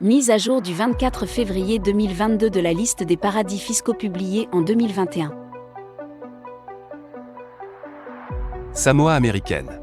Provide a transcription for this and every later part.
Mise à jour du 24 février 2022 de la liste des paradis fiscaux publiée en 2021. Samoa américaine.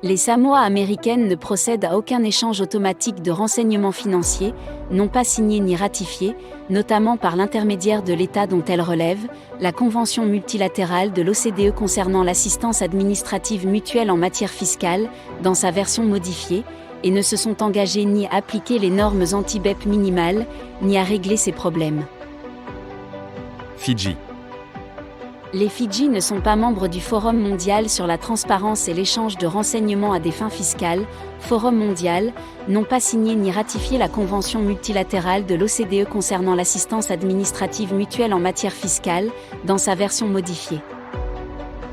Les Samoa américaines ne procèdent à aucun échange automatique de renseignements financiers, non pas signés ni ratifiés, notamment par l'intermédiaire de l'État dont elles relèvent, la Convention multilatérale de l'OCDE concernant l'assistance administrative mutuelle en matière fiscale, dans sa version modifiée, et ne se sont engagés ni à appliquer les normes anti-BEPS minimales, ni à régler ces problèmes. Fidji. Les Fidji ne sont pas membres du Forum mondial sur la transparence et l'échange de renseignements à des fins fiscales, Forum mondial, n'ont pas signé ni ratifié la Convention multilatérale de l'OCDE concernant l'assistance administrative mutuelle en matière fiscale, dans sa version modifiée.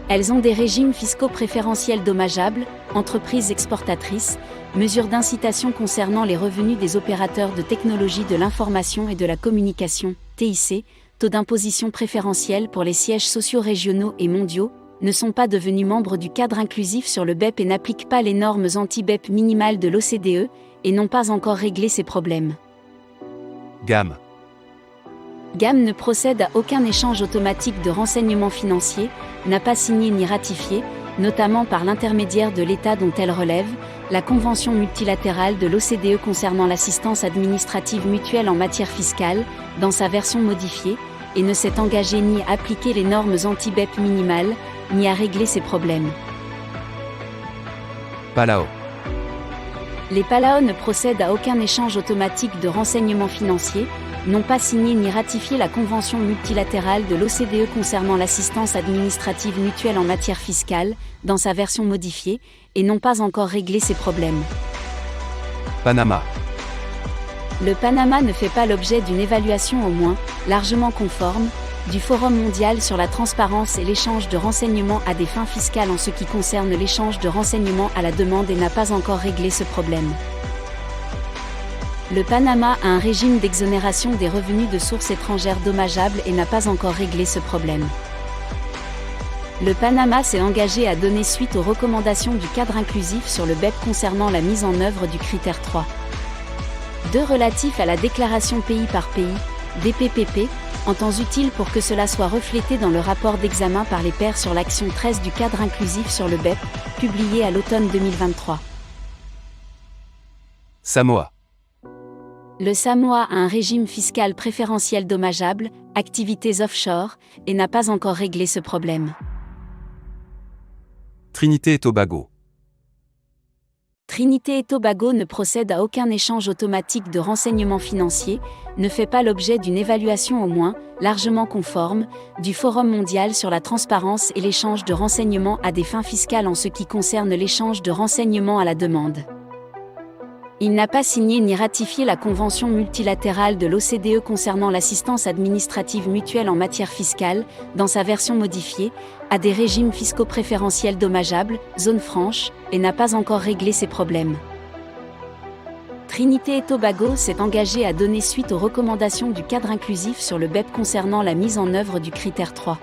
Elles ont des régimes fiscaux préférentiels dommageables, entreprises exportatrices, mesures d'incitation concernant les revenus des opérateurs de technologie de l'information et de la communication, TIC, taux d'imposition préférentiel pour les sièges sociaux régionaux et mondiaux, ne sont pas devenus membres du cadre inclusif sur le BEPS et n'appliquent pas les normes anti-BEPS minimales de l'OCDE, et n'ont pas encore réglé ces problèmes. GAM. GAM ne procède à aucun échange automatique de renseignements financiers, n'a pas signé ni ratifié, notamment par l'intermédiaire de l'État dont elle relève, la Convention multilatérale de l'OCDE concernant l'assistance administrative mutuelle en matière fiscale, dans sa version modifiée, et ne s'est engagé ni à appliquer les normes anti-BEPS minimales, ni à régler ces problèmes. Palau. Les Palau ne procèdent à aucun échange automatique de renseignements financiers, n'ont pas signé ni ratifié la Convention multilatérale de l'OCDE concernant l'assistance administrative mutuelle en matière fiscale, dans sa version modifiée, et n'ont pas encore réglé ces problèmes. Panama. Le Panama ne fait pas l'objet d'une évaluation au moins, largement conforme, du Forum mondial sur la transparence et l'échange de renseignements à des fins fiscales en ce qui concerne l'échange de renseignements à la demande et n'a pas encore réglé ce problème. Le Panama a un régime d'exonération des revenus de sources étrangères dommageables et n'a pas encore réglé ce problème. Le Panama s'est engagé à donner suite aux recommandations du cadre inclusif sur le BEPS concernant la mise en œuvre du critère 3. 2 relatif à la déclaration pays par pays, DPPP, en temps utile pour que cela soit reflété dans le rapport d'examen par les pairs sur l'action 13 du cadre inclusif sur le BEPS, publié à l'automne 2023. Samoa. Le Samoa a un régime fiscal préférentiel dommageable, activités offshore, et n'a pas encore réglé ce problème. Trinité et Tobago. Trinité et Tobago ne procède à aucun échange automatique de renseignements financiers, ne fait pas l'objet d'une évaluation au moins, largement conforme, du Forum mondial sur la transparence et l'échange de renseignements à des fins fiscales en ce qui concerne l'échange de renseignements à la demande. Il n'a pas signé ni ratifié la Convention multilatérale de l'OCDE concernant l'assistance administrative mutuelle en matière fiscale, dans sa version modifiée, a des régimes fiscaux préférentiels dommageables, zone franche, et n'a pas encore réglé ces problèmes. Trinité et Tobago s'est engagé à donner suite aux recommandations du cadre inclusif sur le BEPS concernant la mise en œuvre du critère 3.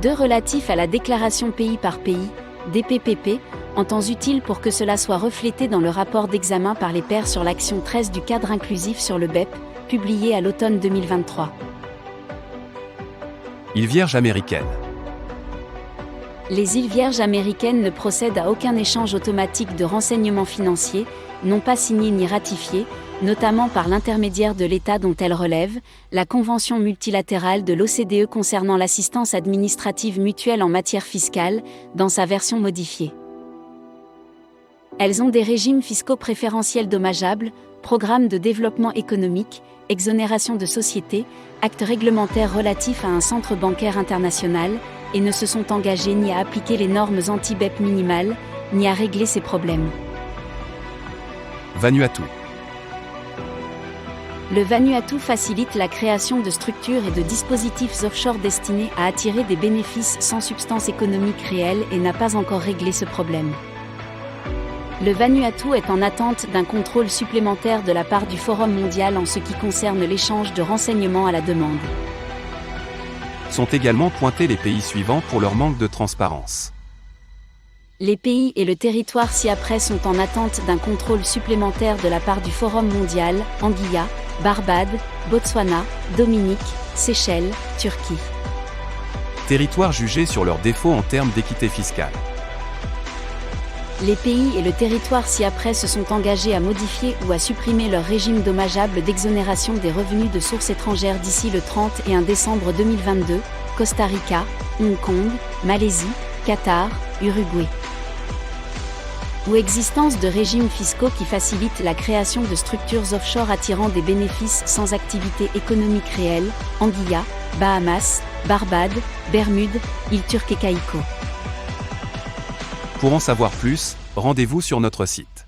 2 relatifs à la déclaration pays par pays, DPPP, en temps utile pour que cela soit reflété dans le rapport d'examen par les pairs sur l'action 13 du cadre inclusif sur le BEPS, publié à l'automne 2023. Îles Vierges américaines. Les îles Vierges américaines ne procèdent à aucun échange automatique de renseignements financiers, n'ont pas signé ni ratifié, notamment par l'intermédiaire de l'État dont elles relèvent, la Convention multilatérale de l'OCDE concernant l'assistance administrative mutuelle en matière fiscale, dans sa version modifiée. Elles ont des régimes fiscaux préférentiels dommageables, programmes de développement économique, exonération de sociétés, actes réglementaires relatifs à un centre bancaire international, et ne se sont engagés ni à appliquer les normes anti-BEPS minimales, ni à régler ces problèmes. Vanuatu. Le Vanuatu facilite la création de structures et de dispositifs offshore destinés à attirer des bénéfices sans substance économique réelle et n'a pas encore réglé ce problème. Le Vanuatu est en attente d'un contrôle supplémentaire de la part du Forum mondial en ce qui concerne l'échange de renseignements à la demande. Sont également pointés les pays suivants pour leur manque de transparence. Les pays et le territoire ci-après sont en attente d'un contrôle supplémentaire de la part du Forum mondial, Anguilla, Barbade, Botswana, Dominique, Seychelles, Turquie. Territoires jugés sur leurs défauts en termes d'équité fiscale. Les pays et le territoire ci-après se sont engagés à modifier ou à supprimer leur régime dommageable d'exonération des revenus de sources étrangères d'ici le 31 décembre 2022, Costa Rica, Hong Kong, Malaisie, Qatar, Uruguay. Ou existence de régimes fiscaux qui facilitent la création de structures offshore attirant des bénéfices sans activité économique réelle, Anguilla, Bahamas, Barbade, Bermudes, îles Turques et Caïcos. Pour en savoir plus, rendez-vous sur notre site.